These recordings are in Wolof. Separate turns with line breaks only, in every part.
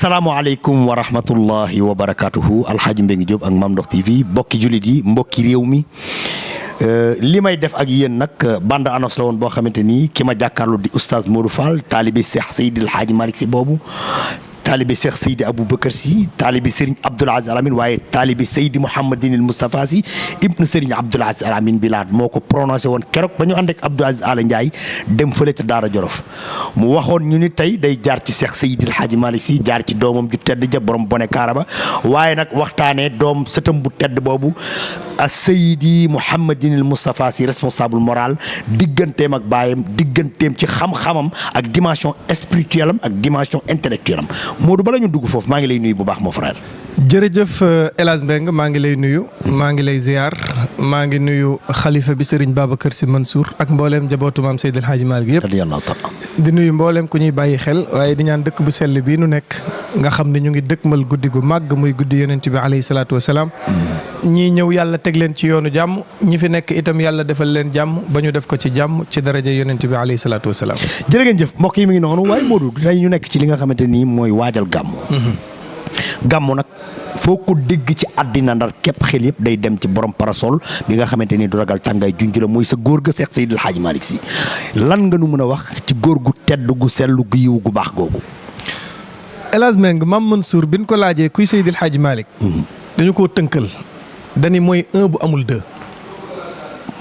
asalaamaaleykum wa rahmatullahi wa barakatuhu Alxaaji Mbengue Diop ak Mame Ndokh TV mbokki jullit yi mbokki réew mi li may def ak yéen nag bande annonce la woon boo xamante ni ki ma jàkkaarloo di oustaz Modou Fall taalibi Cheikh Seydi El Hadji Malick Sy boobu taalibi Cheikh Seydi Aboubacar Sy taalibi Serigne Abdoul Aziz Al Amine waaye taalibi Seydi Mouhamadinil Moustapha Sy ibnu Serigne Abdoul Aziz Al Amine Bilad moo ko prononcé woon keroog ba ñu ànd ak Abdoul Aziz Ala Ndiaye dem fële ca Daara Jolof mu waxoon ñu ni tey day jaar ci Cheikh Seydi El Hadji Malick Sy jaar ci doomam ju tedd ja borom bone kaaraba waaye nag waxtaanee doom sëtam bu tedd boobu a Seydi Mouhamadinil Moustapha Sy responsable moral digganteem ak baayam digganteem ci xam-xamam ak dimension spirituelle am ak dimension intellectuelle am Modou bala ñu dugg foofu maa ngi lay nuyu bu baax mon frère.
jërëjëf El Hadj Mbengue maa ngi lay nuyu maa ngi lay ziar maa ngi nuyu xalifa bi Serigne Babacar Sy Mansour ak mbooleem njabootu maam Seydi El Hadji Malick yëpp.
radiyallahu taala.
di nuyu mbooleem ku ñuy bàyyi xel waaye di ñaan dëkk bu sell bii nu nekk nga xam ne ñu ngi dëkkmal guddi gu màgg muy guddi yonent bi alayhi salaatu wa salaam. ñii ñëw yàlla teg leen ci yoonu jàmm ñi fi nekk itam yàlla defal leen jàmm ba ñu def ko ci jàmm ci daraja yonent bi alayhi salaatu wa salaam.
jërë ngeen jëf mbokk yi mi ngi noonu waaye Modou tey ñu nekk ci li nga xamante ni mooy waajal gàmmu. gàmmu nag foo ko dégg ci àddina ndar képp xel yëpp day dem ci borom parasol bi nga xamante ni du ragal tàngaay junj la mooy sa góor ga Seex Seydi El Hadji Malick Sy lan nga nu mën a wax ci góor gu tedd gu sellu gu yiw gu baax googu.
El Hadj Mbengue Mame Mansour bi ñu ko laajee kuy Seydi El Hadji Malick. dañu koo tënkal. dani mooy un bu amul deux.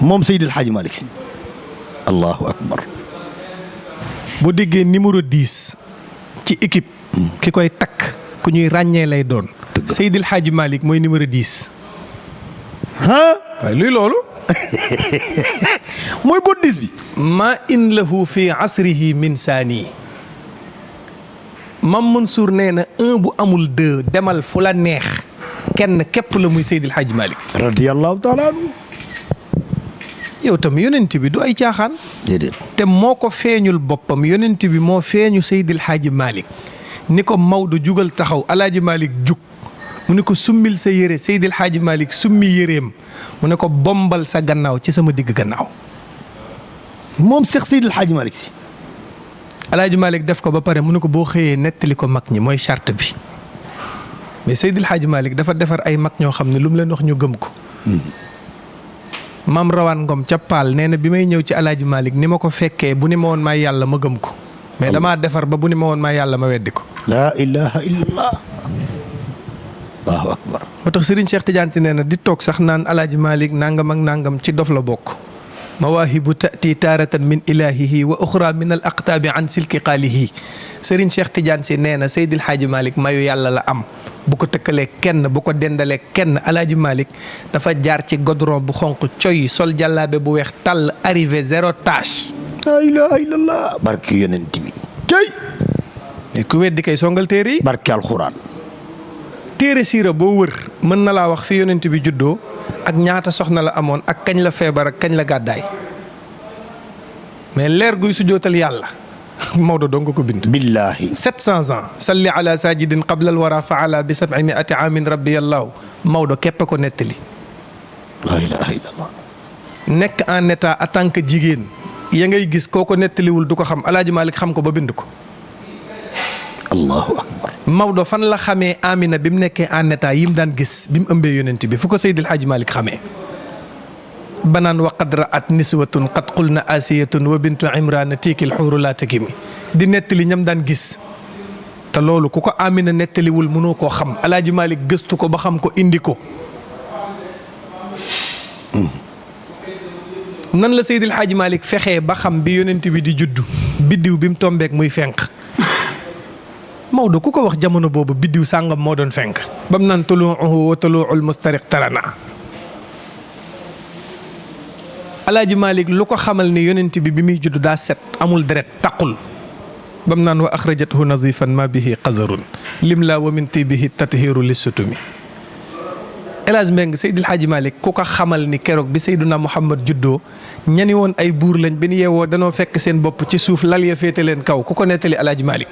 moom Seydi El Hadji Malick Sy. allahu akbar.
boo déggee numéro 10 ci équipe. ki koy takk ku ñuy ràññee lay doon. Seydi El Hadji Malick mooy numéro 10. waaye luy loolu.
mooy boo 10 bi.
ma in lahu fi asrihi min saani. Mame Mansour nee na un bu amul deux demal fu la neex. kenn képp la muy Seydi El Hadji Malick.
radiyallahu taala anhu.
yow tam yonent bi du ay caaxaan.
déedéet.
te moo ko feeñul boppam yonent bi moo feeñu Seydi El Hadji Malick ni ko Maodo jugal taxaw El Hadji Malick jug mu ne ko summil sa yére Seydi El Hadji Malick summi yéreem mu ne ko bombal sa gannaaw ci sama digg gannaaw.
moom Seex Seydi El Hadji Malick Sy.
El Hadji Malick def ko ba pare mu ne ko boo xëyee nettali ko mag ñi mooy charte bi mais Seydi El Hadji Malick dafa defar ay mag ñoo xam ne lu mu leen wax ñu gëm ko. maam rawaan ngom ca Paal nee na bi may ñëw ci El Hadji Malick ni ma ko fekkee bu ni ma woon maay yàlla ma gëm ko. mais damaa defar ba bu ni ma woon maay yàlla ma weddi ko.
laa ilaha illallah. allahu akbar.
moo tax Serigne Cheikh Tidiane Sy nee na di toog sax naan El Hadji Malick nangam ak nangam ci dof la bokk. mawaahibu tati taaratan min ilahihi wa uxra min al aqtaabi an silki qaalihi Serigne Cheikh Tidiane Sy nee na Seydi El Hadji Malick mayu yàlla la am. bu ko tëkkalee kenn bu ko dendalee kenn El Hadji Malick dafa jaar ci godron bu xonq coy sol jàllaabe bu weex tàll arrivé zéro tâche.
laa ilaha illallah. barki yonent bi. kay.
mais ku weddi kay songal téere yi.
barki alxuraan.
téere siira boo wër mën na laa wax fi yonent bi juddoo ak ñaata soxna la amoon ak kañ la feebar ak kañ la gàddaay mais leer guy sujootal yàlla. Maodo doon nga ko bind.
billaahi.
700 ans. salli ala sajidin qabla al wara faala bi 700 aamin rabbiyallahu Maodo képp ko nettali.
laa ilaaha illallah.
nekk en état en tant que jigéen. ya ngay gis koo ko nettaliwul du ko xam El Hadji Malick xam ko ba bind ko.
allahu akbar.
Maodo fan la xamee Amina bi mu nekkee en état yi mu daan gis bi mu ëmbee yonent bi fu ko Seydi El Hadji Malick xamee. banaan wa qad ra'at niswatun qad qulna asiyatun wa bintu imrana tiikil xuuru laa takimi di nettali ñam daan gis te loolu ku ko Amina nettaliwul mënoo koo xam El Hadji Malick gëstu ko ba xam ko indi ko. nan la Seydi El Hadji Malick fexee ba xam bi yonent bi di juddu biddiw bi mu tombeek muy fenq Maodo ku ko wax jamono boobu biddiw sàngam moo doon fenq ba mu naan tuluuhu wa tuluuul mustariq tarana. El Hadji Malick lu ko xamal ni yonent bi muy judd daa set amul deret taqul ba mu naan wa axrajathu nazifan ma bihi qazarun lim laa wa min tibihi tathiru lissutumi. El Hadj Mbengue Seydi El Hadji Malick ku ko xamal ni keroog bi Seydina Muhammad juddoo ñani woon ay buur lañ bi ñu yeewoo danoo fekk seen bopp ci suuf lal ya féete leen kaw ku ko nettali El Hadji Malick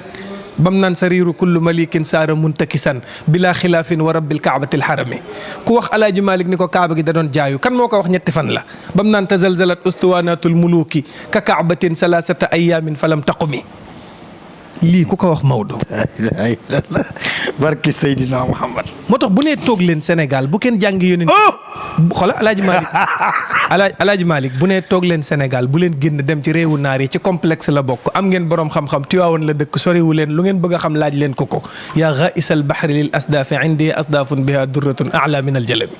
bam naan sariiru kullu malikin saara muntakisan bilaa xilaafin wa rabbil kaabatil harami ku wax El Hadji Malick ni ko kaaba gi da doon jaayu kan moo ko wax ñetti fan la bam naan tazalzalat ustuwanatul muluki ka kaabatin salasata ayamin falam taqumi lii ku ko wax Maodo.
barki Seydina Muhammad.
moo tax bu nee toog leen Sénégal bu kenn jàngi yonent. xoolal Alaaji Malick bu nee toog leen Sénégal bu leen génn dem ci réewu naar yi ci complexe la bokk am ngeen borom xam-xam Tiwaawoon la dëkk soriwu leen lu ngeen bëgg a xam laaj leen ko yaa ghaisal bahri lil asdaafi indi asdaafun biha durratun a'la min al jalami.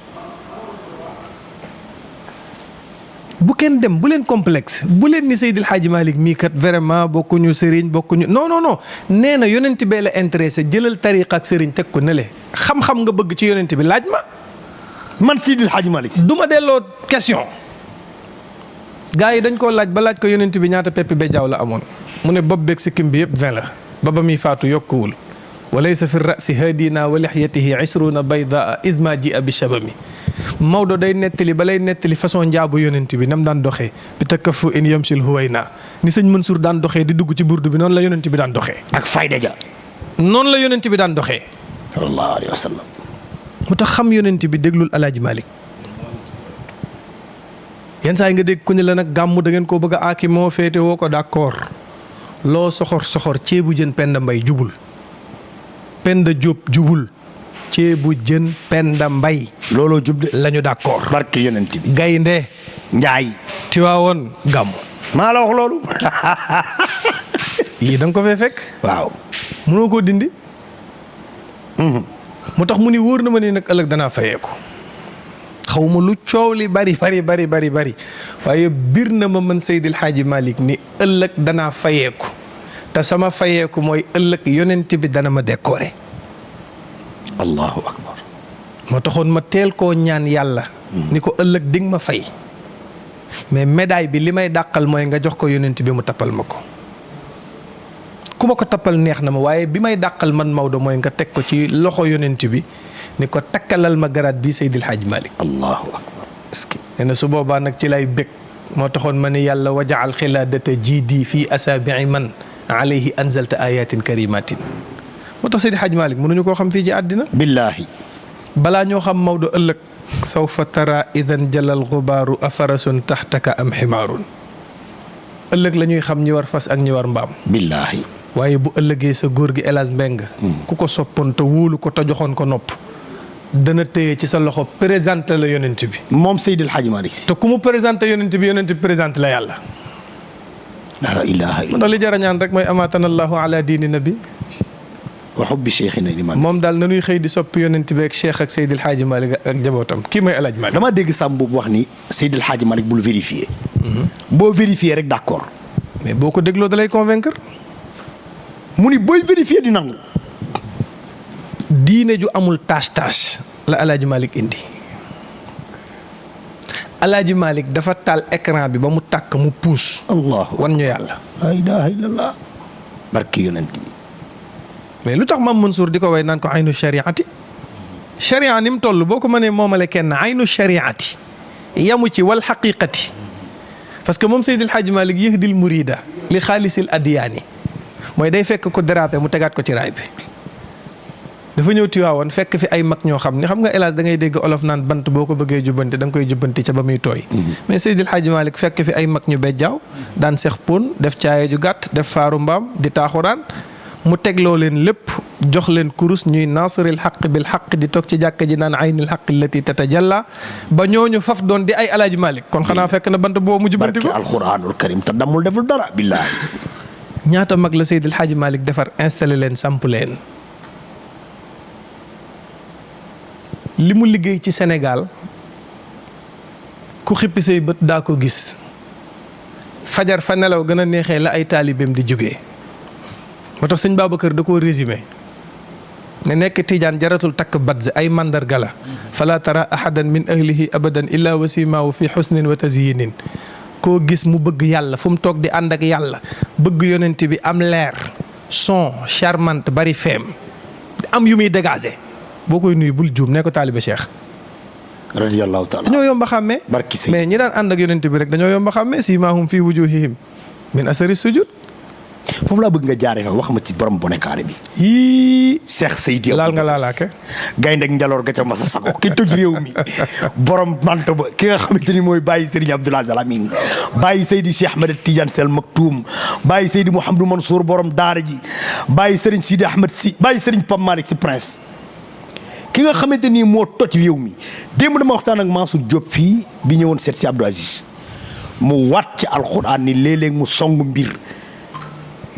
bu kenn dem bu leen complexe bu leen ni Seydil Hadji Malick mii kat vraiment bokkuñu sëriñ bokkuñu non nee na yonent bee la intéressé jëlal tariqa ak sëriñ teg ko ne le xam-xam nga bëgg ci yonent bi laaj ma.
man Seydil Hadji Malick
du ma delloo question. gars yi dañ koo laaj ba laaj ko yonent bi ñaata peppi bejjaaw la amoon mu ne bopp beeg sikkim bi yëpp 20 la ba muy faatu yokkuwul. wa laysa fi rasi hadina wa lixyatihi 20 baydaa isma ji a bi shabami. Maodo day nettali ba lay nettali façon njaabu yonent bi nam daan doxee bi takaffu in yamsil huwayna ni sëñ Mansour daan doxee di dugg ci burdu bi noonu la yonent bi daan doxee.
ak fayda ja.
noonu la yonent bi daan doxee.
sallallahu alayhi wa sallam.
mu tax xam yonent bi déglul Alaaji Malick yenn saa yi nga dégg ku ne la nag gàmmu da ngeen koo bëgg a aaki moo féete woo ko d'accord loo soxor ceebu jën Penda Mbay jubul Penda Jóob jubul ceebu jën Penda Mbay
looloo jub de
lañu d'accord.
barke yonent bi.
gaynde
Njaay.
Tiwaawoon gàmmu.
maa la wax loolu.
yii da nga ko fee fekk.
waaw.
mënoo koo dindi. mu tax mu ni wóor na ma ni nag ëllëg danaa fayeeku xaw ma lu coow li bari waaye bir na ma mën Seydil Hadji Malick ni ëllëg danaa fayeeku te sama fayeeku mooy ëllëg yonent bi dana ma décorer.
allahu akbar.
moo taxoon ma teel koo ñaan yàlla. ni ko ëllëg dig ma fay. mais médaille bi li may dàqal mooy nga jox ko yonent bi mu tappal ma ko. ku ma ko tappal neex na ma waaye bi may dàqal man Maodo mooy nga teg ko ci loxo yonent bi ni ko takkalal ma garaat bii Seydil Hadji Malick.
allahu akbar. est-ce que.
nee na su boobaa nag ci lay bég moo taxoon ma ni yàlla wajaal xilaadata jiidi fii asaabii man alayhi anzalta ayatin karimatin. moo tax Seydil Hadji Malick mënuñu koo xam fii ci àddina.
billaahi.
balaa ñoo xam Maodo ëllëg. sawfa tara idan jalal xubaaru afarasun taxtaka am ximaarun. ëllëg la ñuy xam ñi war fas ak ñi war mbaam.
billaahi.
waaye bu ëllëgee sa góor gi El Hadj Mbeng ku ko soppoon te wóolu ko te joxoon ko nopp dana téye ci sa loxo présenté la yonent bi.
moom Seydil Hadji Malick Sy.
te ku mu présenté yonent bi présenté la yàlla.
laa ilaaha illa.
mu ndax li jar a ñaan rek mooy amaatana allahu ala diini nabi.
wa hubbi cheikhina liman.
moom daal nanuy xëy di soppi yonent bi ak Cheikh ak Seydil Hadji Malick ak jabootam kii mooy El Hadj Malick.
dama dégg Samb boobu wax ni Seydil Hadji Malick bul vérifier. boo vérifier rek d'accord.
mais boo ko dégloo da lay convaincre.
mu ni booy vérifier di nangu.
diine ju amul tâche la El Hadj Malick indi. El Hadj Malick dafa taal écran bi ba mu tàkk mu puus.
allahu
wan ñu yàlla.
laa ilaaha illallah. barki yonent bi.
mais lu tax Maam Mansour di ko way naan ko aynu shariati. sharia ni mu toll boo ko mënee moomale kenn aynu shariati. yamu ci wal xaqiqati. parce que moom Seydil Hadji Malick yahdil murida li xaalisil adiyaani. mooy day fekk ko dérapé mu tegaat ko ci raay bi. dafa ñëw Tiwaawoon fekk fi ay mag ñoo xam ni xam nga hélas da ngay dégg olof naan bant boo ko bëggee jubbanti da nga koy jubbanti ca ba muy tooy. mais Seydil Hadji Malick fekk fi ay mag ñu bejjaaw daan seex pon def caaye ju gàtt def faaru mbaam di taaxuraan mu tegloo leen lépp jox leen kurus ñuy naasiril xaq bil xaq di toog ci jàkka ji naan aynil xaq allati tatajalla ba ñooñu faf doon di ay El Hadji Malick kon xanaa fekk na bant boobu mu jubbanti ko.
barke alxuraanul karim te damul deful dara billaahi.
ñaata mag la Seydil Hadji Malick defar installé leen samp leen. li mu liggéey ci Sénégal ku xippi say bët daa ko gis fajar fa nelaw gën a neexee la ay taalibeem di jógee moo tax sëñ Babacar da koo résumé ne nekk tijaan jaratul takk badz ay mandarga la fala tara ahadan min ahlihi abadan illa wasimaahu fi xusnin wa tazyinin koo gis mu bëgg yàlla fu mu toog di ànd ak yàlla bëgg yonent bi am leer son charmante bari feem am yu muy dégagé boo koy nuyu bul juum ne ko taalibe Cheikh.
radiyallahu taala.
dañoo yomba xàmmee.
barki
mais ñi daan ànd ak yonent bi rek dañoo yomba xàmmee siimaahum fii wujuhihim min asari sujud
foofu laa bëgg nga jaaree fa wax ma ci borom bonekaare bi.
yii
Cheikh Seydi
laal nga laalaake.
gaynde ak njaloor ga ca masa sago ki toj réew mi borom manto ba ki nga xamante ni mooy bàyyi Serigne Abdoul Aziz Al Amine bàyyi Seydi Cheikh Ahmed Tidiane Sel Maktoum bàyyi Seydi Mouhamadou Mansour borom daara ji bàyyi Serigne Sidi Ahmed si bàyyi Serigne Pape Malick si Prince ki nga xamante ni moo toj réew mi démb dama waxtaan ak Mansour Diop fii bi ñëwoon seet si Abdou Aziz mu waat ci alxuraan ni léeg-léeg mu song mbir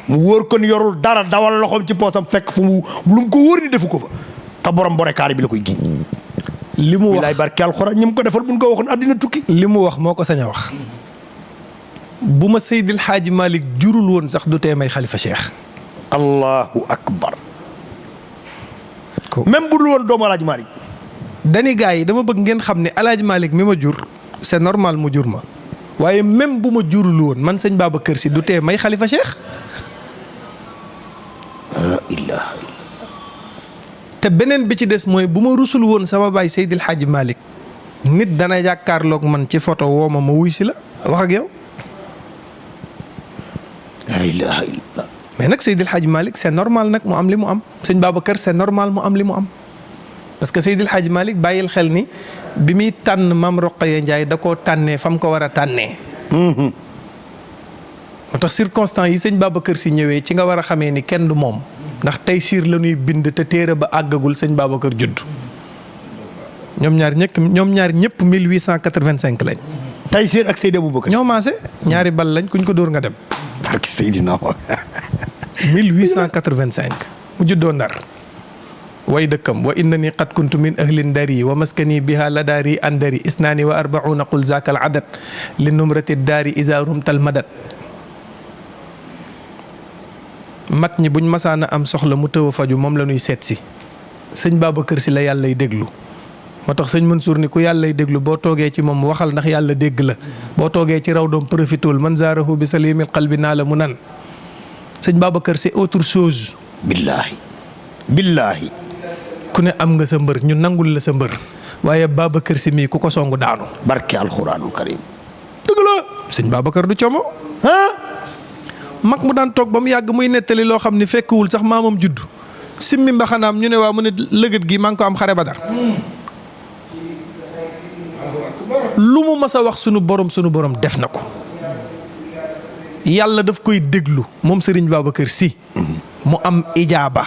mu wóor kon yorul dara dawal loxoom ci poosam fekk fu mu lu mu ko wóor ni defu ko fa te borom bonekaare bi la koy giñ.
li mu wax
bilaay barke alxuraan ñi mu ko defal bu ñu ko waxoon àddina tukki.
li mu wax moo ko sañ a wax. bu ma Seydil Hadji Malick jurul woon sax du tee may xalifa Cheikh.
allahu akbar. même bu dul woon doomu Alaaji Malick.
dani gars yi dama bëgg ngeen xam ne Alaaji Malick mi ma jur c'est normal mu jur ma waaye même bu ma jurul woon man sëñ Babacar Sy du tee may xalifa Cheikh. te beneen bi ci des mooy bu ma rusul woon sama baay Seydil Hadji Malick nit dana jàkkaarloog man ci photo woo ma wuy si la wax ak yow.
la ilaha illallah.
mais nag Seydil Hadji Malick c'est normal nag mu am li mu am sëñ Babacar c'est normal mu am li mu am parce que Seydil Hadji Malick bàyyil xel ni bi muy tànn Mame Rokhaya Ndiaye da koo tànnee fa mu ko war a tànnee. moo tax circonstances yi sëñ Babacar Sy ñëwee ci nga war a xamee ni kenn du moom ndax tey siir la ñuy bind te téere ba àggagul sëñ Babacar judd ñoom ñaar ñëpp 1885 lañ.
tey siir ak Seydi Aboubacar.
ñoo maase ñaari bal lañ kuñ ko dóor nga dem.
barke Seydina
1885 mu juddoo Ndar way dëkkam wa innani qad kuntu min ahlin dari wa maskani biha la daari andari isnaani wa arbauna qul zaaka al adat li numrati daari isa rumtal madat. mag ñi buñ masaana am soxla mu tëw a faju moom la ñuy seet si sëñ Babacar Sy la yàllay déglu moo tax sëñ Mansour ni ku yàllay déglu boo toogee ci moom waxal ndax yàlla dégg la boo toogee ci raw doom profitool man zaarahu bi salimil qalbi naa la mu nan sëñ Babacar c'est autre chose.
billaahi
ku ne am nga sa mbër ñu nangul la sa mbër waaye Babacar Sy mii ku ko songu daanu.
barke alxuraanul karim dëgg la.
sëñ Babacar du como
ah.
mag mu daan toog ba mu yàgg muy nettali loo xam ni fekkuwul sax maamam judd simmi mbaxanaam ñu ne waa mu ne lëgët gi maa ngi ko am xare Badar. lu mu mas a wax sunu borom def na ko yàlla daf koy déglu moom Serigne Babacar Sy mu am ijaaba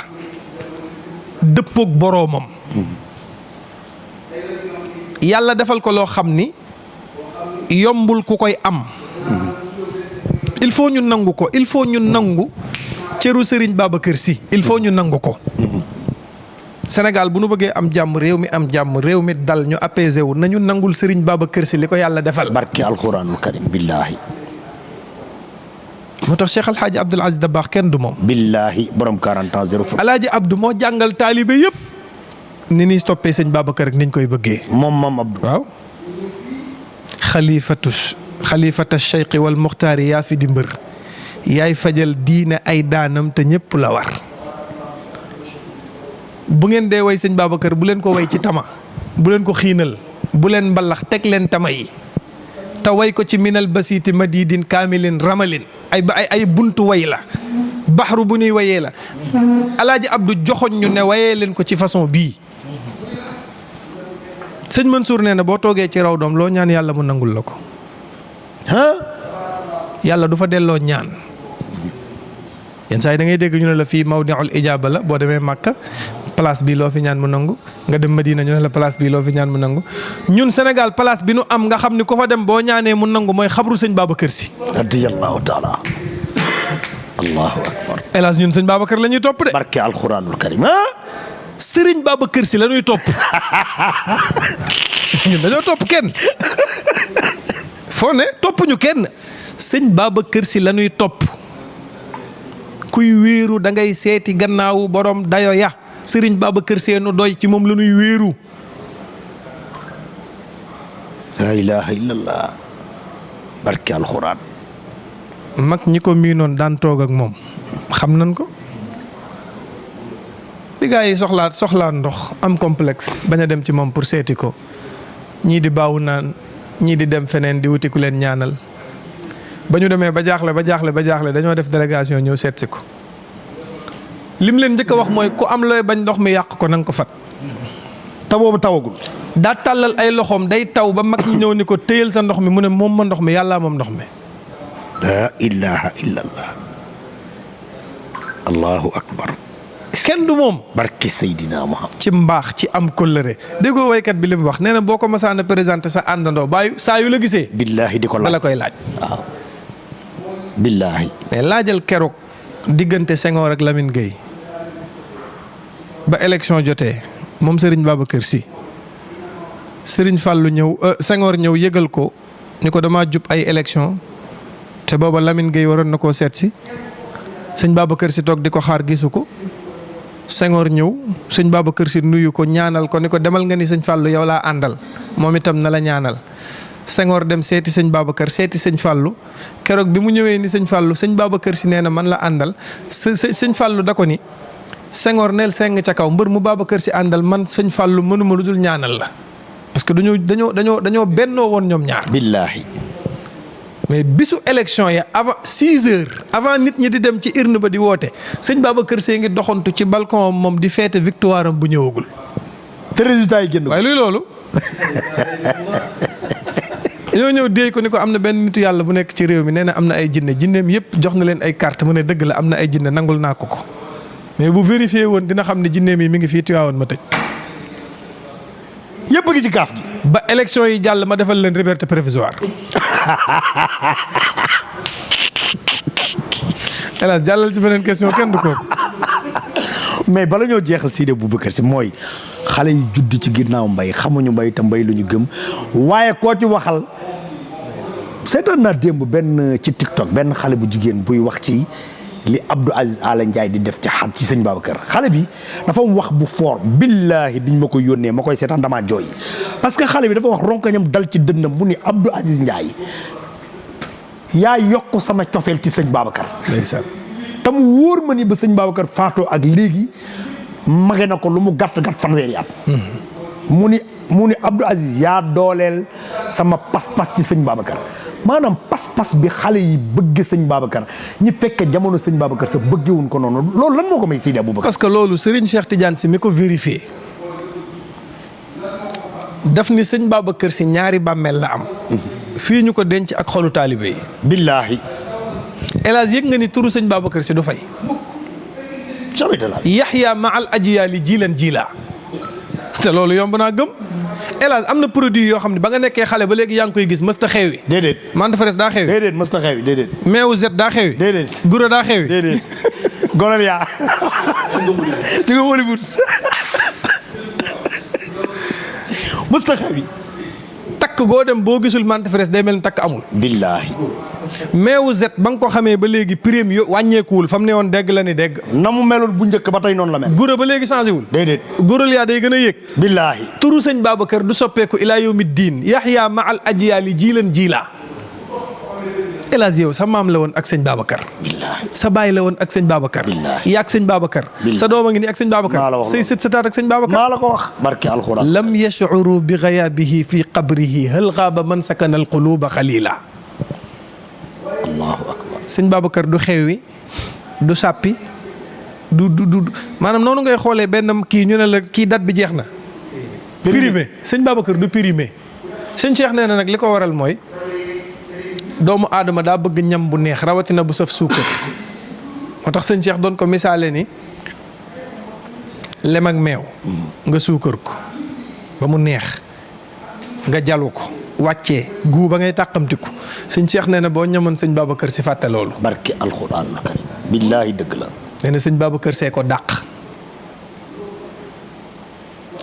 dëppook boroomam yàlla defal ko loo xam ni yombul ku koy am. il faut ñu nangu ko il faut ñu nangu cëru Serigne Babacar Sy il faut ñu nangu ko. Sénégal bu nu bëggee am jàmm réew mi am jàmm réew mi dal ñu apaisé wu nañu nangul Serigne Babacar Sy li ko yàlla defal.
barke alxuraanul karim billaahi.
moo tax Cheikh El Hadj Abdoul Aziz Dabakh kenn du moom.
billaahi borom 40 ans zéro.
El Hadj Abdou moo jàngal taalibe yëpp. ni ñuy toppee sëñ Babacar ak niñ koy bëggee.
moom Abdou.
waaw. xalifata Cheikh wal Muxtaari yaa fi di mbër yaay fajal diine ay daanam te ñëpp la war. bu ngeen dee way sëñ Babacar bu leen ko way ci tama bu leen ko xiinal bu leen mbalax teg leen tama yi te way ko ci minal basiiti madidin kaamilin ramalin ay buntu way la baxru bu ñuy wayee la alaaji Abdou joxoñ ñu ne wayee leen ko ci façon bii. sëñ Mansour nee na boo toogee ci raw doom loo ñaan yàlla mu nangul la ko. yàlla du fa delloo ñaan yenn saa yi da ngay dégg ñu ne la fii mawdi'ul ijaaba la boo demee Makka place bi loo fi ñaan mu nangu nga dem Medina ñu ne la place bi loo fi ñaan mu nangu ñun Sénégal place bi nu am nga xam ni ku fa dem boo ñaanee mu nangu mooy xabru sëñ Babacar Sy.
radiyallahu taala. allahu akbar.
hélas ñun sëñ Babacar la ñuy topp de.
barke alxuraanul karim.
Sëriñ Babacar Sy la ñuy topp ñun dañoo topp kenn foo ne topp ñu kenn sëñ Babacar Sy la ñuy topp kuy wéeru da ngay seeti gannaawu borom dayo ya Sëriñ Babacar Sy nu doy ci moom la ñuy wéeru.
la ilaha illallah barke alxuraan.
mag ñi ko miinoon daan toog ak moom xam nañ ko. bi gaa yi soxlaa ndox am complexe bañ a dem ci moom pour seeti ko ñii di baawu naan ñii di dem feneen di wuti ku leen ñaanal ba ñu demee ba jaaxle dañoo def délégation ñëw seet si ko lim leen njëkk a wax mooy ku am looy bañ ndox mi yàq ko na nga ko fat
te boobu tawagul.
daa tàllal ay loxoom day taw ba mag ñi ñëw ni ko téyel sa ndox mi mu ne moom ma ndox mi yàllaa moom ndox mi.
la ilaha illallah. allahu akbar.
kenn du moom.
barke Seydina Muhammad.
ci mbaax ci am kóllëre déggoo waykat bi li mu wax nee na boo ko masaan a présenté sa àndandoo bàyyi saa yu la gisee.
billaahi di ko laaj
la koy laaj.
waaw. billaahi.
mais laajal keroog diggante Senghor ak Lamine Gueye ba élection jotee moom Serigne Babacar Sy Serigne Fallou ñëw Senghor ñëw yëgal ko ni ko dama jub ay élection te booba Lamine Gueye waroon na koo seet si sëñ Babacar Sy toog di ko xaar gisu ko Senghor ñëw sëñ Babacar Sy nuyu ko ñaanal ko ni ko demal nga ni sëñ Fallou yow laa àndal moom itam na la ñaanal Senghor dem seeti sëñ Babacar seeti sëñ Fallou keroog bi mu ñëwee ni sëñ Fallou sëñ Babacar Sy nee na man la àndal sëñ Fallou da ko ni Senghor neel seng ca kaw mbër mu Babacar Sy àndal man sëñ Fallou mënuma lu dul ñaanal la parce que dañoo bennoo woon ñoom ñaar.
billaahi.
mais bisu élection ya avant 6 heures avant nit ñi di dem ci urne ba di woote sëñ Babacar Sy ngi doxantu ci balcon moom di feete victoire am bu ñëwagul.
te résultat yi génn ko.
waaye luy loolu. ñoo ñëw déey ko ni ko am na benn nitu yàlla bu nekk ci réew mi nee na am na ay jinne jinneem yëpp jox na leen ay carte mu ne dëgg la am na ay jinne nangul naa ko mais bu vérifié woon dina xam ne jinneem yi mi ngi fii Tiwaawoon ma tëj.
yëpp a ngi ci gaaf gi.
ba élection yi jàll ma defal leen liberté provisoire. hélas jàllal ci beneen question kenn du kooku.
mais bala ñoo jeexal Seydi Boubacar Sy mooy xale yi judd ci ginnaaw mbay xamuñu mbay te mbay lu ñu gëm waaye koo ci waxal seetaan naa démb benn ci TikTok benn xale bu jigéen buy wax ci li Abdou Aziz Ala Ndiaye di def ci xat ci sëñ Babacar xale bi dafa wax bu fort billaahi biñ ma koy yónnee ma koy seetaan damaa jooy parce que xale bi dafa wax ronkañam dal ci dënnam mu ni Abdou Aziz Ndiaye yaa yokk sama cofeel ci sëñ Babacar.
ndeysaan.
te mu wóor ma ni ba sëñ Babacar faatoo ak léegi mage na ko lu mu gàtt fanweeri at. mu ni Abdou Aziz yaa dooleel sama pas-pas ci sëñ Babacar maanaam pas-pas bi xale yi bëgg sëñ Babacar ñi fekk jamono sëñ Babacar sa bëggewuñ ko noonu loolu lan moo ko may Seydi Aboubacar.
parce que loolu Serigne Cheikh Tidiane Sy mi ko vérifié daf ni sëñ Babacar Sy ñaari bàmmeel la am. fii ñu ko denc ak xolu taalibe yi.
billaahi.
hélas yëg nga ni turu sëñ Babacar Sy du fay.
jamais de la vie.
Yaxya ma al ajiyaali jiilan jiila te loolu yomb naa gëm. hélas am na produit yoo xam ne ba nga nekkee xale ba léegi yaa ngi koy gis mës ta xewi.
déedéet.
mante fraise daa xewi.
déedéet mës ta xewi déedéet.
meewu zet daa xewi.
déedéet.
guro daa xewi.
déedéet. golol yaa. di nga wóoli but. mës ta xewi.
takk goo dem boo gisul mante fraise day mel ni takk amul.
billaahi.
meewu zet ba nga ko xamee ba léegi prime yo wàññeekuwul fa mu ne woon dégg la ni dégg.
na mu meloon bu njëkk ba tey noonu la mel.
guro ba léegi changé wul.
déedéet.
góoral yaa day gën a yéeg.
billaahi.
turu sëñ Babacar du soppeeku ilaa yawmi diin Yaxya ma al ajiyaali jiilan jiila. hélas yow sa maam la woon ak sëñ Babacar.
billaahi.
sa baay la woon ak sëñ Babacar.
billaahi.
yaa ak sëñ Babacar. sa doom a ngi nii ak sëñ Babacar.
maa la wax
say sët sëtaat ak sëñ Babacar.
maa la ko wax. barke alxuraan.
lam yashcuru bi gayaabihi fi qabrihi hal gaaba man sakana alquluuba xalila.
allahu akbar.
sëñ Babacar du xewwi du sàppi du maanaam noonu ngay xoolee benn kii ñu ne la kii date bi jeex na. périmé sëñ Babacar du périmé. sëñ Cheikh nee na nag li ko waral mooy doomu aadama daa bëgg ñam bu neex rawatina bu saf suukar moo tax sëñ Cheikh doon ko misaale ni lem ak meew nga suukar ko ba mu neex nga jalu ko wàccee guu ba ngay tàqamtiku sëñ Cheikh nee na boo ñamoon sëñ Babacar Sy fàtte loolu.
barke alxuraanul karim. billaahi dëgg la.
nee na sëñ Babacar Sy ko dàq.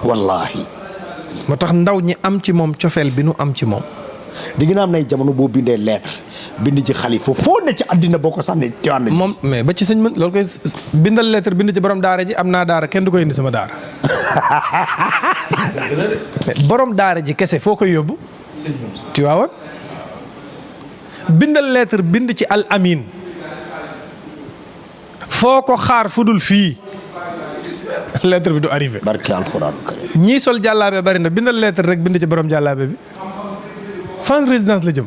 wallaahi.
moo tax ndaw ñi am ci moom cofeel bi nu am ci moom.
di nga am nay jamono boo bindee lettre bind ci xalifa foo ne ci àddina boo ko sànnee ci wàll.
moom mais ba ci sëñ mën loolu koy bindal lettre bind ci borom daara ji am naa daara kenn du koy indi sama daara. borom daara ji kese foo koy yóbbu. Tiwaawan bindal lettre bind ci al amin foo ko xaar fu dul fii lettre bi du arrivé.
barke alxuraanul karim.
ñii sol jàllaabe bari na bindal lettre rek bind ci borom jàllaabe bi fan résidence la jëm.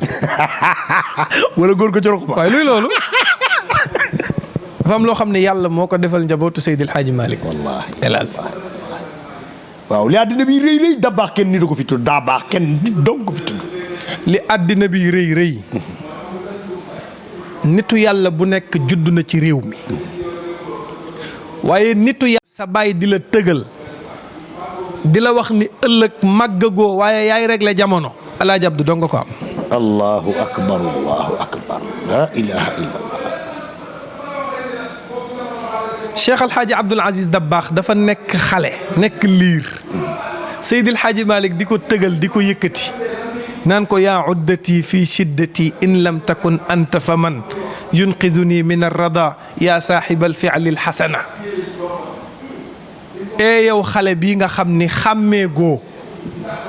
wala góor ko jorok ba.
waaye luy loolu. dafa am loo xam ne yàlla moo ko defal njabootu Seydil Hadji Malick.
wallaahi
hélas.
waaw li àddina bi rëy rëy da baax kenn nit ko fi tudd daa baax kenn nit dong ko fi tudd.
li àddina bi rëy rëy. nitu yàlla bu nekk judd na ci réew mi. waaye nitu yàlla sa baay di la tëgal. di la wax ni ëllëg màggagoo waaye yaay réglé jamono. Alaaji Abdu dong nga ko am.
allahu akbar allahu akbar la ilaha illallah.
Cheikh Al Hadj Abdoul Aziz Dabakh dafa nekk xale. nekk liir. Seydil Hadji Malick di ko tëgal di ko yëkkati. naan ko yaa uddati fi shiddati in lam takun anta fa man yunqiduni min arrada yaa saaxibal fi'lil xasana. yow xale bii nga xam ni xàmmee goo.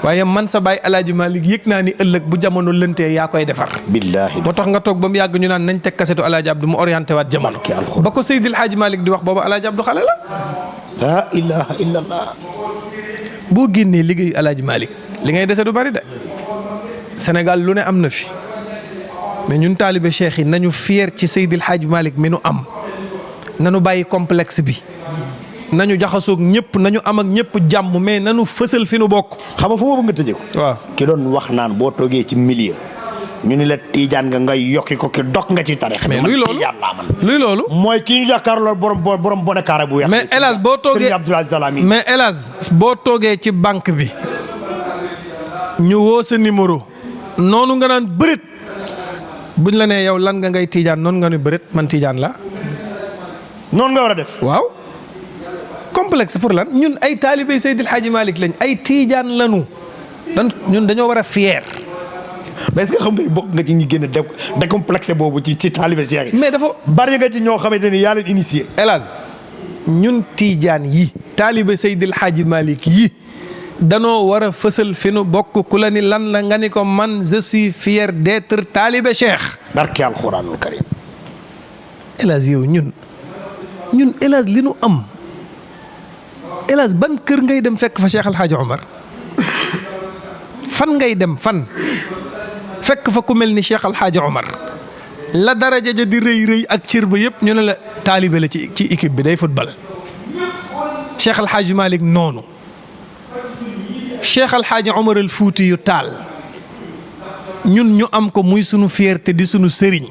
waaye man sa baay El Hadj Malick yëg naa ni ëllëg bu jamono lëntee yaa koy defar.
billaahi.
moo tax nga toog ba mu yàgg ñu naan nañ teg kasetu El Hadj Abdou mu orienté waat jamono. ba ko Seydil Hadji Malick di wax booba El Hadj Abdou xale la.
laa ilaaha illallah.
boo génnee liggéeyu El Hadj Malick li ngay dese du bari de. Sénégal lu ne am na fi. mais ñun taalibe cheikh yi nañu fier ci Seydil Hadji Malick mi nu am. nañu bàyyi complexe bi. nañu jaxasoog ñëpp nañu am ak ñëpp jàmm mais nañu fësal fi nu bokk.
xam nga fu ma bëgg nga tëjee ko.
waaw
ki doon wax naan boo toogee ci milieu. ñu ni la tiijaan nga ngay yokki ko ki dog nga ci tarix.
mais luy loolu
tiijaan laa man.
luy loolu.
mooy kii ñu jàkkaarloo borom bone carré bu weex.
mais hélas boo toogee
Serigne Abdoul Aziz Al Amine.
mais hélas boo toogee ci banque bi. ñu woo sa numéro. noonu nga naan bërit. buñ la nee yow lan nga ngay tiijaan noonu nga ni bërit man tiijaan la.
noonu nga war a def.
waaw. complexe pour lan ñun ay taalibey Seydil Hadji Malick lañ ay tiijaan lañu. ñun dañoo war a fier.
mais est-ce que xam nga ni bokk nga ci ñi gën a décomplexé boobu ci taalibe Cheikh yi.
mais dafa
bari nga ci ñoo xamante ni yaa leen initié.
hélas ñun tiijaan yi. taalibe Seydil Hadji Malick yi. danoo war a fësal fi nu bokk ku la ni lan la nga ni ko man je suis fier d'être taalibe Cheikh.
barke alxuraanul karim.
hélas yow ñun hélas li nu am. hélas ban kër ngay dem fekk fa Cheikh Al Hadj Omar fan ngay dem fan fekk fa ku mel ni Cheikh Al Hadj Omar la daraja ja di rëy rëy ak cër ba yëpp ñu ne la taalibe la ci équipe bi day football. Cheikh Al Hadj Malick noonu Cheikh Al Hadj Omar al Fuuti yu Taal ñun ñu am ko muy sunu fierté di sunu sëriñ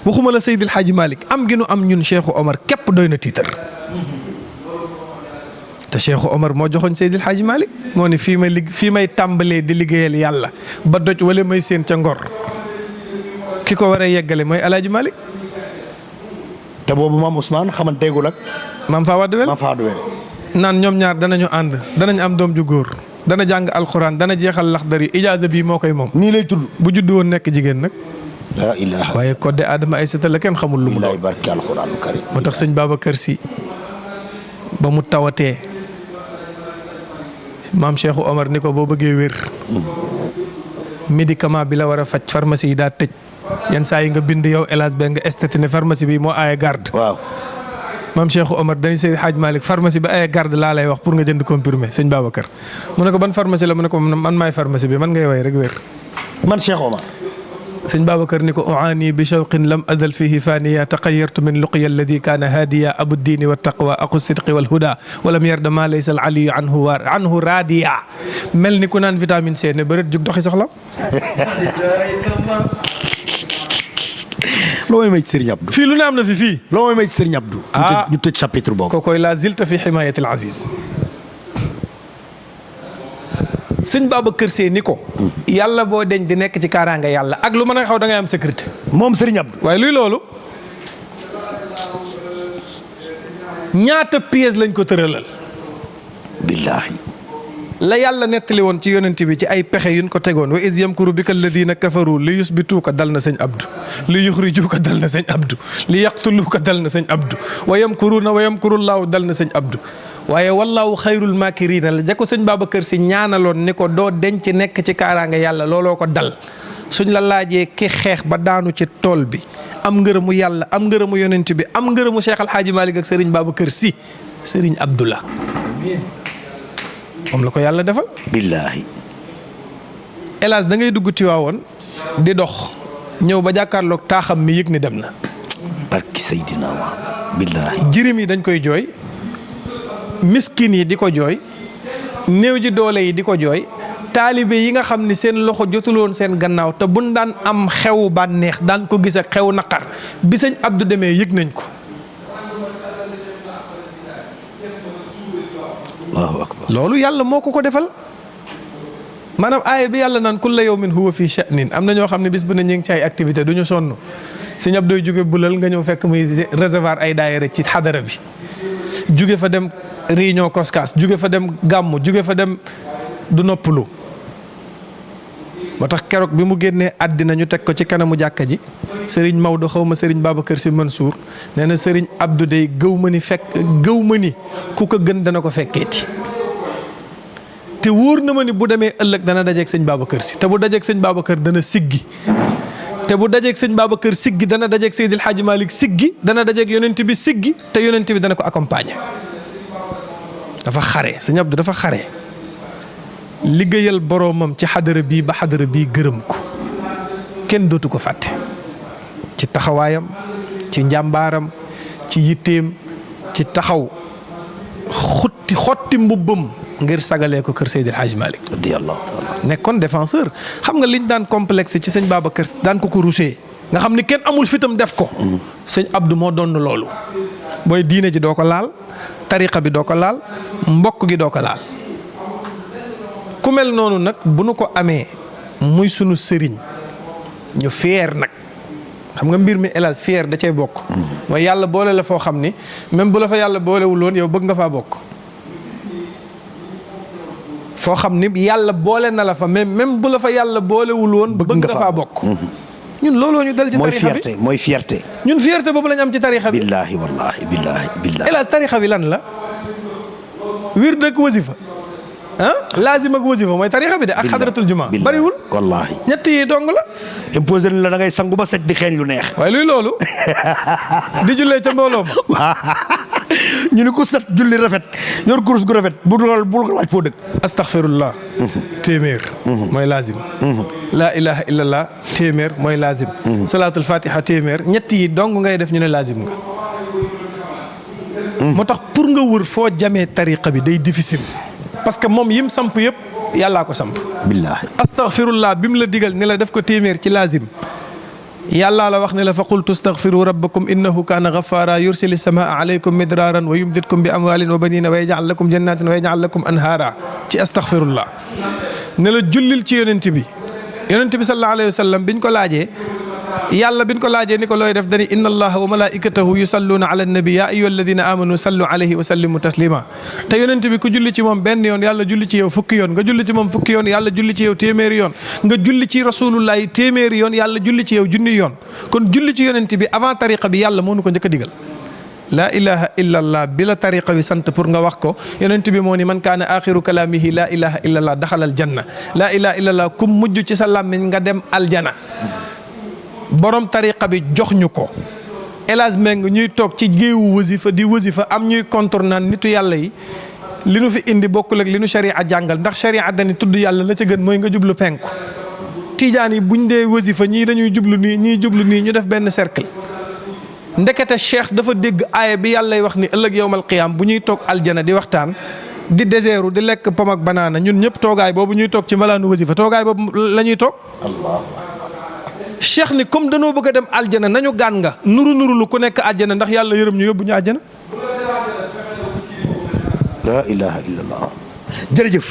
waxuma la Seydil Hadji Malick am gi nu am ñun Cheikh Omar képp doy na tiitar. te Cheikh Omar moo joxoñ Seydil Hadji Malick moo ni fii may tàmbalee di liggéeyal yàlla ba doj wala may seen ca ngor ki ko war a yeggale mooy El Hadji Malick.
te boobu maam Ousmane xamanteegul ak.
maam Fawade Wele naan ñoom ñaar danañu ànd danañ am doom ju góor dana jàng alxuraan dana jeexal laxdari ijaaza bii moo koy moom.
nii lay tudd
bu juddu woon nekk jigéen nag.
laa ilaaha.
waaye kodde Adama ay seta la kenn xamul lu mu doon.
barke alxuraanu karim.
moo tax sëñ Babacar Sy ba mu tawatee. maam Cheikh Omar ni ko boo bëggee wér. médicament bi la war a faj pharmacie yi daa tëj. yenn saa yi nga bind yow hélas ba nga esthétique ne pharmacie bi moo aaye garde.
waaw.
maam Cheikh Omar dañuy Seydi Hadj Malick pharmacie bi aaye garde laa lay wax pour nga jënd comprimé sëñ Babacar. mu ne ko ban pharmacie la mu ne ko man maay pharmacie bi man ngay way rek wér.
man Cheikh Omar.
sëñ Babacar ni ko uaani bi shawqin lam adal fihi faniya taqayyartu min luqiya alladi kaana haadiya abu diini wa taqwa aqu sidqi wal huda walam yarda ma laysa al aliyu anhu raadiya mel ni ku naan vitamine C ne bëreet jug doxi soxla.
loo may may ci Serigne Abdou.
fii lu ne am na fii.
loo may may ci Serigne Abdou. ñu tëj chapitre boobu.
kookoy la zilta fi himayati al aziz. sëñ Babacar Sy ni ko. yàlla boo deñ di nekk ci kaaraanga yàlla ak lu mën a xaw da ngay am sécurité.
moom Serigne Abdou.
waaye luy loolu. ñaata pièces lañ ko tëralal.
billaahi.
la yàlla nettali woon ci yonent bi ci ay pexe yuñ ko tegoon wa iz yamkuru bika alladina kafaru li yusbituuka dal na sëñ Abdou li yuxrijuuka dal na sëñ Abdou li yaqtuluuka dal na sëñ Abdou wa yamkuruuna wa yamkurullaahu dal na sëñ Abdou waaye wallaahu xayrul maakiriina la ja ko sëñ Babacar Sy ñaanaloon ni ko doo denc nekk ci kaaraange yàlla looloo ko dal suñ la laajee ki xeex ba daanu ci tool bi am ngërëmu yàlla am ngërëmu yonent bi am ngërëmu Cheikh Al Hadji Malick ak Serigne Babacar Sy Serigne Abdou la moom la ko yàlla defal.
billaahi.
hélas da ngay dugg Tiwaawoon di dox ñëw ba jàkkaarloog taaxam mi yëg ni dem na.
barki Seydina billaahi.
jirim yi dañ koy jooy, miskin yi di ko jooy, néew ji doole yi di ko jooy, taalibe yi nga xam ni seen loxo jotuloon seen gannaaw te buñ daan am xewu bànneex daan ko gis ak xewu naqar bi sëñ Abdou demee yëg nañ ko.
Allahu akbar.
loolu yàlla moo ko defal. maanaam aaya bi yàlla naan kulla yawmin huwa fi sha'nin am na ñoo xam ne bis bu ne ñu ngi ci ay activité du ñu sonn sëñ Abdou jóge bulal nga ñëw fekk muy recevoir ay daayira ci xadara bi jóge fa dem réunion koskas jóge fa dem gàmmu jóge fa dem du noppalu. moo tax keroog bi mu génnee àddina ñu teg ko ci kanamu jàkka ji Serigne Maodo xaw ma Serigne Babacar Sy Mansour nee na Serigne Abdou dey gëw ma ni ku ko gën dana ko fekkeeti te wóor na ma ni bu demee ëllëg dana dajeeg sëñ Babacar Sy te bu dajeeg sëñ Babacar dana siggi te bu dajeeg sëñ Babacar siggi dana dajeeg Seydil Hadji Malick siggi dana dajeeg yonent bi siggi te yonent bi dana ko accompagner. dafa xare sëñ Abdou dafa xare liggéeyal boroomam ci xadara bii ba xadara bii gërëm ko kenn dootu ko fàtte ci taxawaayam ci njàmbaaram ci yitteem ci taxaw xotti mbubbam ngir sagalee ko kër Seydil Hadji Malick
radiyallahu taala.
nekkoon défenseur xam nga liñ daan complexe ci sëñ Babacar daan ko rusee nga xam ni kenn amul fitam def ko. sëñ Abdou moo doon loolu. booy diine ji doo ko laal tariqa bi doo ko laal mbokk gi doo ko laal. ku mel noonu nag bu nu ko amee muy sunu sëriñ ñu fier nag xam nga mbir mi hélas fier da cay bokk. mooy yàlla boole la foo xam ni même bu la fa yàlla boolewul woon yow bëgg nga faa bokk. foo xam ni yàlla boole na la fa mais même bu la fa yàlla boolewul woon bëgg nga faa bokk. ñun looloo ñu dal ci tarixa bi
mooy fierté.
ñun fierté boobu lañ am ci tarixa bi.
billaahi wallaahi billaahi.
hélas tarixa bi lan la wird ak wasifa laazim ak wasifa mooy tarixa bi de ak xadratul juma bariwul.
wallaahi
ñett yi dong la.
imposé la da ngay sangu ba set di xeeñ lu neex.
waaye luy loolu di jullee ca mbooloo ma.
ñu ne ko set julli rafet yor kurus gu rafet bu ko laaj foo dëkk.
astaghfirullah téeméer mooy laazim. laa ilaha illallah téeméer mooy laazim. salaatul fatiha téeméer ñett yi dong ngay def ñu ne laazim nga. moo tax pour nga wër foo jamee tariqa bi day difficile. parce que moom yim samp yëpp yàllaa ko samp. billaahi astaghfirullah bi mu la digal ne la def ko téeméer ci laazim. yàllaa la wax ne la fa qultu astaghfiru rabbakum innahu kaana ghaffara yursili samaa alaykum midraaran wa yumdidkum bi amwaalin wa baniina wa yaj'al lakum jannatin wa yaj'al lakum anhaara ci astaghfirullah. ne la jullil ci yonent bi sallallahu alayhi wa sallam biñ ko laajee yàlla biñ ko laajee ni ko looy def dani inna allaha wa malaikatahu yusalluuna ala nabi ya ayyuha alladina amanu sallu alayhi wa sallimu taslima te yonent bi ku julli ci moom benn yoon yàlla julli ci yow fukki yoon nga julli ci moom fukki yoon yàlla julli ci yow téeméeri yoon nga julli ci rasulullahi téeméeri yoon yàlla julli ci yow junni yoon kon julli ci yonent bi avant tariqa bi yàlla moo nu ko njëkk a digal. laa ilaha illa allah bi la tariqa bi sant pour nga wax ko yonent bi moo ni man kaana axiru kalaamihi laa ilaha illa allah daxalal janna laa ilaha illa allah kum mujj ci sa làmmiñ nga dem aljana. borom tariqa bi jox ñu ko Elhadj Mbengue ñuy toog ci géewu wasifa di wasifa am ñuy contournaan nitu yàlla yi li nu fi indi bokkul ak li nu sharia jàngal ndax sharia dañu tudd yàlla la ca gën mooy nga jublu penku. tijaan yi buñ dee wasifa ñii dañuy jublu nii ñii jublu nii ñu def benn cercle. ndekete cheikh dafa dégg aaya bi yàllay wax ni ëllëg yowmal qiyaam bu ñuy toog aljana di waxtaan di désertu di lekk pom ak banaana ñun ñëpp toogaay boobu ñuy toog ci mbalaanu wasifa toogaay boobu la ñuy toog. cheikh ni comme danoo bëgg a dem aljana nañu gaan nga nuru lu ku nekk aljana ndax yàlla yërëm ñu yóbbu ñu aljana.
la ilaha illallah jërëjëf.